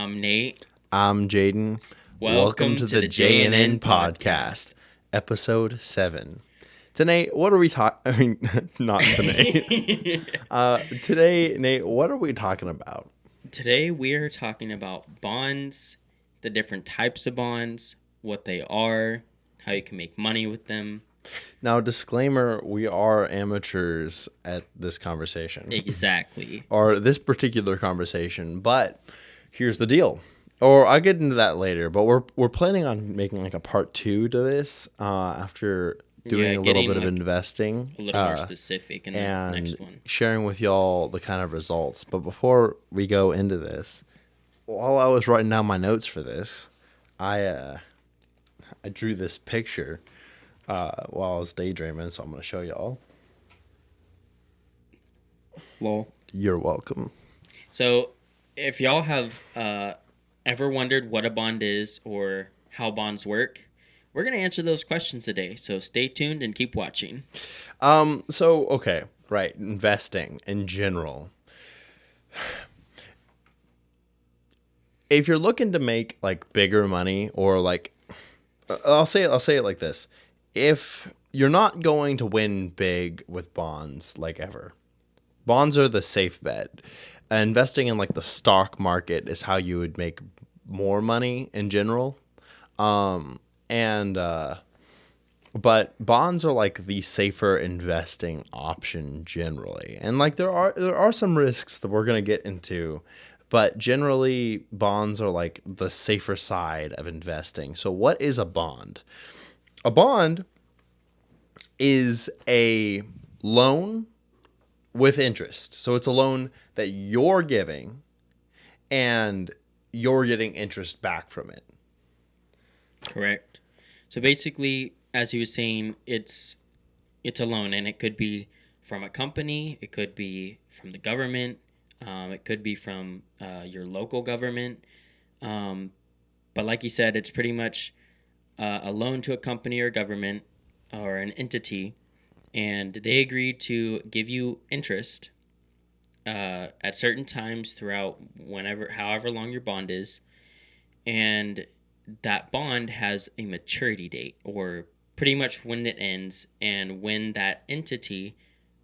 I'm Nate. I'm Jaden. Welcome to the JNN JNN podcast, Ep.7. Today, what are we talking? I mean, not today. Today, Nate, what are we talking about? Today we are talking about bonds, the different types of bonds, what they are, how you can make money with them. Now, disclaimer: we are amateurs at this conversation, Exactly. or this particular conversation. But here's the deal. Or I'll get into that later. But we're planning on making like a part 2 to this after doing Yeah, a little getting bit of like investing. a little more specific in the And next one. sharing with y'all the kind of results. But before we go into this, while I was writing down my notes for this, I drew this picture while I was daydreaming, so I'm going to show y'all. Lol. You're welcome. So, if y'all have ever wondered what a bond is or how bonds work, we're going to answer those questions today. So, stay tuned and keep watching. Okay, right, investing in general. If you're looking to make like bigger money or like I'll say it like this. If you're not going to win big with bonds like ever. Bonds are the safe bet. Investing in like the stock market is how you would make more money in general. And But bonds are like the safer investing option generally. And like there are some risks that we're going to get into, but generally bonds are like the safer side of investing. So what is a bond? A bond is a loan with interest. So it's a loan that you're giving and you're getting interest back from it. Correct. So basically, as he was saying, it's a loan, and it could be from a company, it could be from the government, it could be from your local government. But like you said, it's pretty much a loan to a company or government or an entity, and they agree to give you interest at certain times throughout however long your bond is, and that bond has a maturity date or pretty much when it ends and when that entity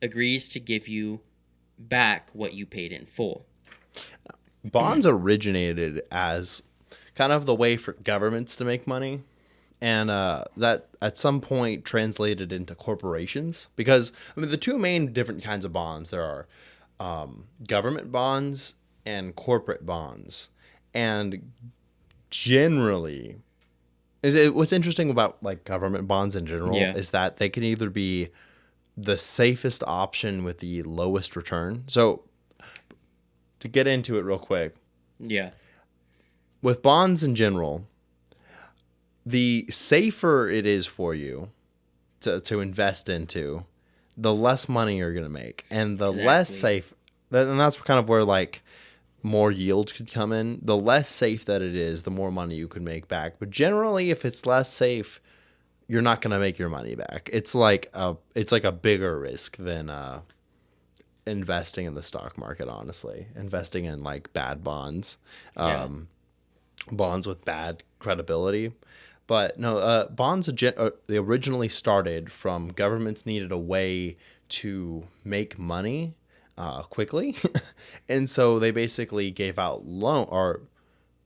agrees to give you back what you paid in full. Bonds originated as kind of the way for governments to make money. And that at some point translated into corporations because I mean the two main different kinds of bonds there are government bonds and corporate bonds, and generally what's interesting about like government bonds in general Yeah. is that they can either be the safest option with the lowest return. So to get into it real quick, Yeah. with bonds in general, the safer it is for you to invest into, the less money you're going to make. And the less Exactly. safe, and that's kind of where like more yield could come in. The less safe that it is, the more money you could make back. But generally, if it's less safe, you're not going to make your money back. It's like a bigger risk than investing in the stock market, honestly. Investing in like bad bonds. Yeah. Bonds with bad credibility. But no, bonds they originally started from governments needed a way to make money quickly, and so they basically gave out or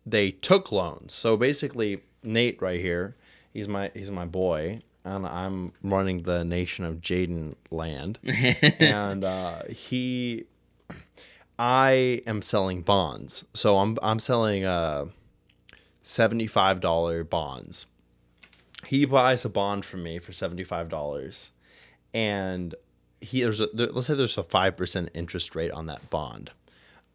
they took loans. So basically, Nate right here, he's my boy, and I'm running the nation of Jaden land, and I am selling bonds. So I'm selling $75 bonds. He buys a bond from me for $75, and let's say there's a 5% interest rate on that bond.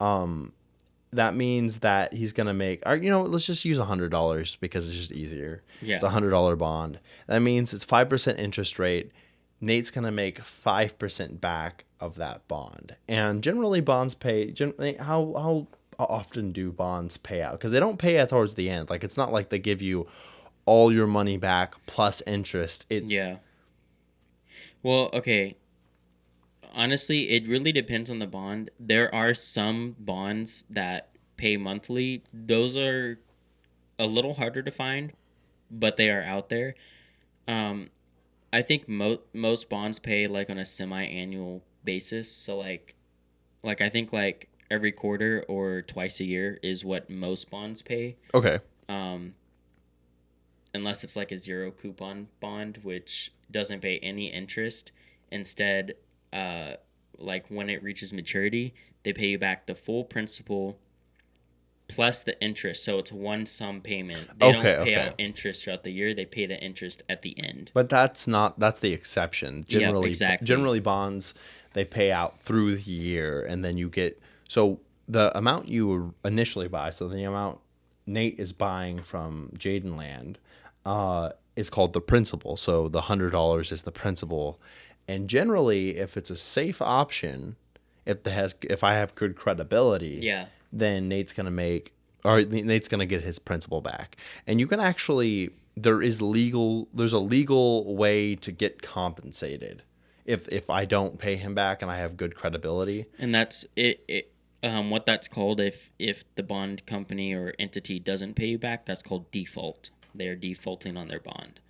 That means that he's gonna make, or let's just use $100 because it's just easier. It's Yeah. $100 bond. That means it's 5% interest rate. Nate's gonna make 5% back of that bond, and generally bonds pay. Generally, how often do bonds pay out? Because they don't pay out towards the end. Like it's not like they give you all your money back plus interest. It's Yeah. Well, okay. Honestly, it really depends on the bond. There are some bonds that pay monthly, those are a little harder to find, but they are out there. Um, I think most bonds pay like on a semi-annual basis. So like I think like every quarter or twice a year is what most bonds pay. Okay. Um, unless it's like a zero coupon bond, which doesn't pay any interest. Instead, uh, like when it reaches maturity, they pay you back the full principal plus the interest. So it's one sum payment. They Okay. don't pay Okay. out interest throughout the year. They pay the interest at the end. But that's the exception. Yep, exactly. Generally bonds, they pay out through the year, and then you get, so the amount you initially buy, so the amount Nate is buying from Jaden Land, is called the principal. So the $100 is the principal, and generally, if it's a safe option, if I have good credibility, Yeah. then Nate's gonna get his principal back. And you can actually, there's a legal way to get compensated if I don't pay him back and I have good credibility. And that's it what that's called if the bond company or entity doesn't pay you back, that's called default. They are defaulting on their bond.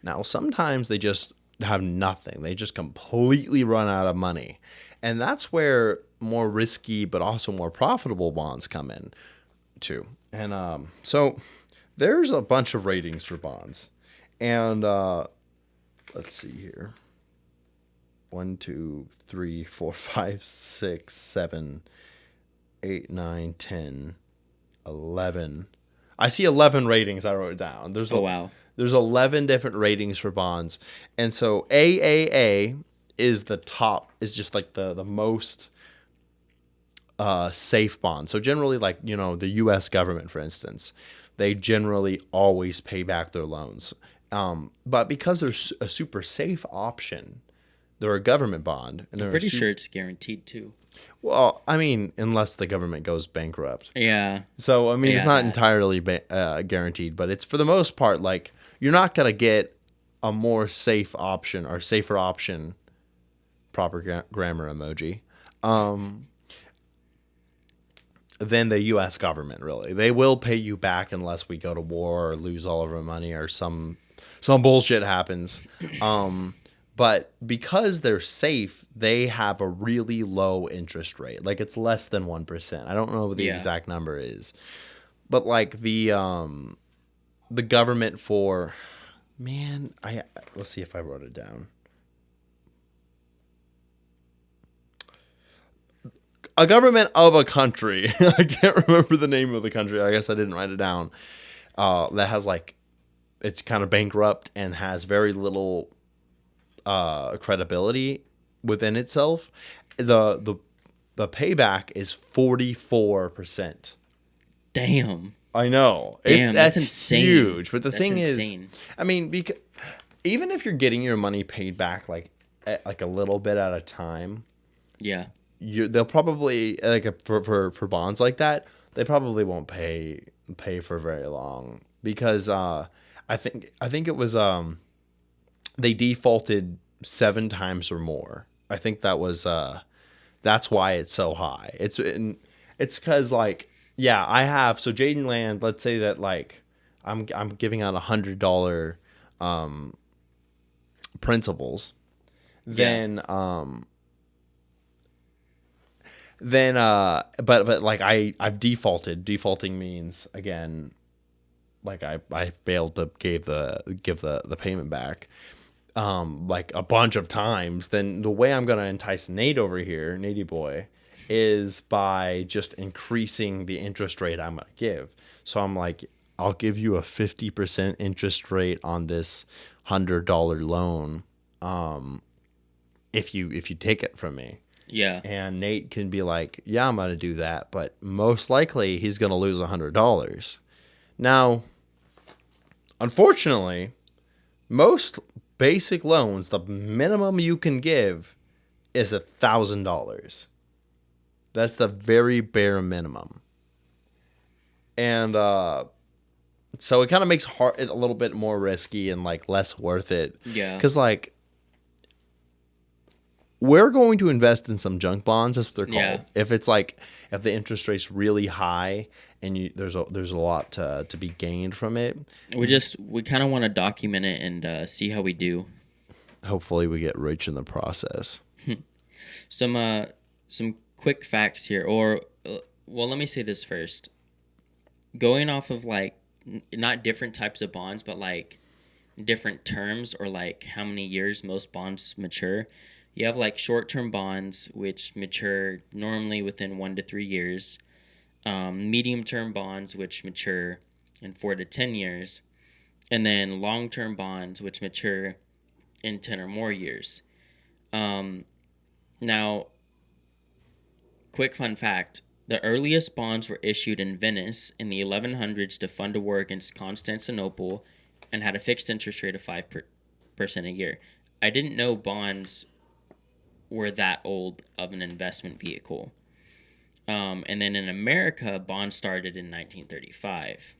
Now, sometimes they just have nothing. They just completely run out of money. And that's where more risky but also more profitable bonds come in too. And so there's a bunch of ratings for bonds. And let's see here. 1, 2, 3, 4, 5, 6, 7, 8, 9, 10, 11. I see 11 ratings. I wrote it down. Wow. There's 11 different ratings for bonds. And so AAA is the top, is just like the most safe bond. So generally, like, the U.S. government, for instance, they generally always pay back their loans. But because there's a super safe option, they're a government bond. And I'm pretty sure it's guaranteed too. Well, I mean, unless the government goes bankrupt. Yeah. So, I mean, Yeah, it's not that. entirely guaranteed, but it's for the most part, like, you're not going to get a more safe option or safer option, proper grammar emoji, than the U.S. government, really. They will pay you back unless we go to war or lose all of our money or some bullshit happens. But because they're safe, they have a really low interest rate. Like, it's less than 1%. I don't know what the exact number is. But like the government for, man, let's see if I wrote it down. A government of a country. I can't remember the name of the country. I guess I didn't write it down. That has like, it's kind of bankrupt and has very little credibility within itself. The payback is 44%. Damn. I know. Damn, that's insane. Huge. But the That's thing insane. is, I mean, because even if you're getting your money paid back like a little bit at a time, Yeah. they'll probably, like, for bonds like that, they probably won't pay for very long because I think it was they defaulted 7 times or more. I think that was that's why it's so high. It's because, like, yeah, I have, so Jaden Land, let's say that, like, I'm giving out $100 principals, then but like I've defaulted. Defaulting means, again, like I failed to give the payment back like a bunch of times. Then the way I'm gonna entice Nate over here, Natey boy, is by just increasing the interest rate I'm gonna give. So I'm like, I'll give you a 50% interest rate on this $100 loan, if you take it from me. Yeah. And Nate can be like, yeah, I'm gonna do that, but most likely he's gonna lose $100. Now, unfortunately, most basic loans, the minimum you can give is $1,000. That's the very bare minimum. And so it kind of makes it a little bit more risky and like less worth it. Yeah. Because, like, we're going to invest in some junk bonds. That's what they're Yeah. called. If it's like if the interest rate's really high and there's a lot to be gained from it. We kind of want to document it and see how we do. Hopefully, we get rich in the process. Some some quick facts here, or well, let me say this first. Going off of like not different types of bonds, but like different terms or like how many years most bonds mature. You have like short-term bonds, which mature normally within 1 to 3 years. Medium-term bonds, which mature in 4 to 10 years, and then long-term bonds, which mature in 10 or more years. Um, Now, quick fun fact: the earliest bonds were issued in Venice in the 1100s to fund a war against Constantinople, and had a fixed interest rate of 5% a year. I didn't know bonds were that old of an investment vehicle. And then in America, bonds started in 1935.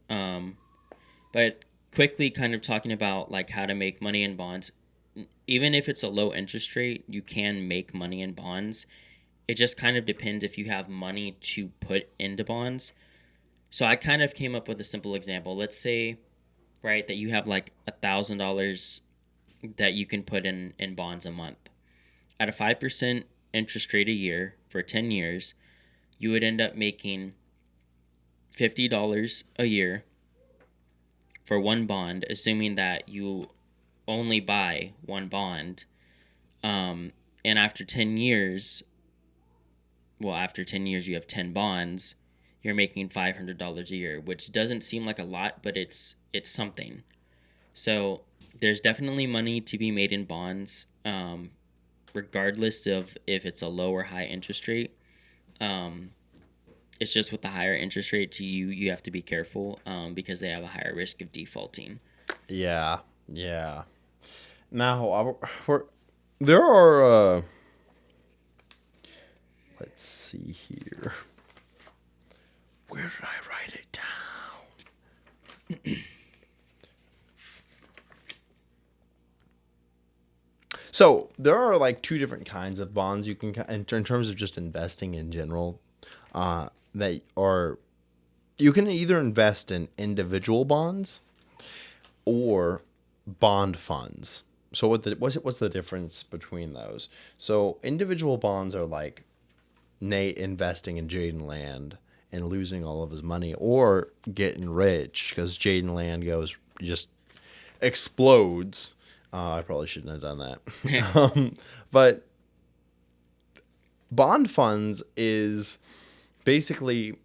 Um, but quickly, kind of talking about like how to make money in bonds. Even if it's a low interest rate, you can make money in bonds. It just kind of depends if you have money to put into bonds. So I kind of came up with a simple example. Let's say, right, that you have like $1,000 that you can put in bonds a month. At a 5% interest rate a year for 10 years, you would end up making $50 a year for one bond, assuming that you only buy one bond. And after 10 years, well, after 10 years, you have 10 bonds, you're making $500 a year, which doesn't seem like a lot, but it's something. So there's definitely money to be made in bonds, regardless of if it's a low or high interest rate. It's just with the higher interest rate, you have to be careful because they have a higher risk of defaulting. Yeah, yeah. Now, there are. Let's see here. Where did I write it down? So there are like two different kinds of bonds you can, in terms of just investing in general, that are, you can either invest in individual bonds or bond funds. So what's the difference between those? So individual bonds are like Nate investing in Jaden Land and losing all of his money, or getting rich because Jaden Land goes just explodes. I probably shouldn't have done that. But bond funds is basically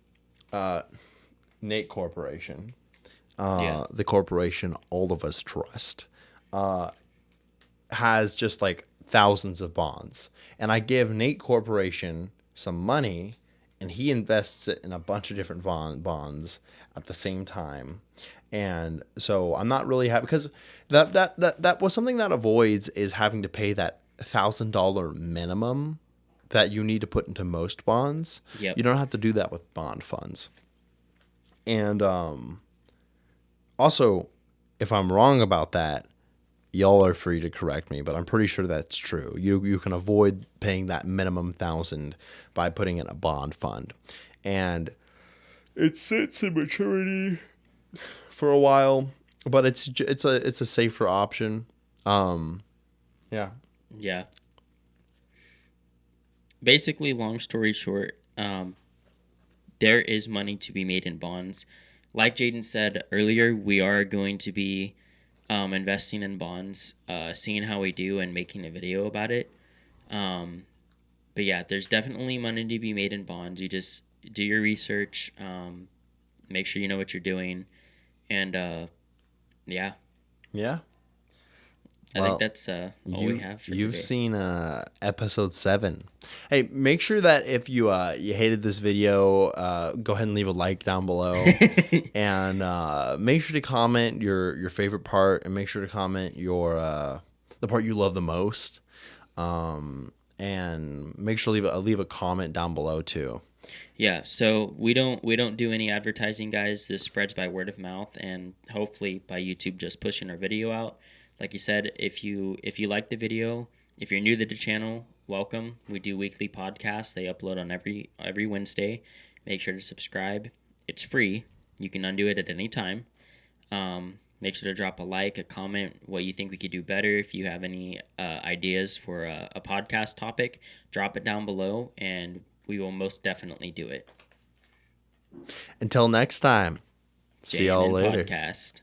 Nate Corporation, Yeah. the corporation all of us trust, has just like thousands of bonds. And I give Nate Corporation some money and he invests it in a bunch of different bonds at the same time. And so I'm not really happy because that was something that avoids is having to pay that $1,000 minimum that you need to put into most bonds. Yep. You don't have to do that with bond funds. And also, if I'm wrong about that, y'all are free to correct me, but I'm pretty sure that's true. You can avoid paying that minimum 1,000 by putting in a bond fund, and it sits in maturity for a while, but it's a safer option. Yeah. Yeah. Basically, long story short, there is money to be made in bonds. Like Jaden said earlier, we are going to be investing in bonds, seeing how we do, and making a video about it. But yeah, there's definitely money to be made in bonds. You just do your research, make sure you know what you're doing, and yeah, Yeah. I think that's all we have for You've today. seen episode 7. Hey, make sure that if you you hated this video, go ahead and leave a like down below, and make sure to comment your favorite part, and make sure to comment your the part you love the most, and make sure to leave a comment down below too. Yeah, so we don't do any advertising, guys. This spreads by word of mouth and hopefully by YouTube just pushing our video out. Like you said, if you like the video If you're new to the channel, welcome. We do weekly podcasts. They upload on every Wednesday. Make sure to subscribe. It's free. You can undo it at any time. Make sure to drop a like, a comment, what you think we could do better. If you have any ideas for a podcast topic, drop it down below, and we will most definitely do it. Until next time, see y'all JNN later. Podcast.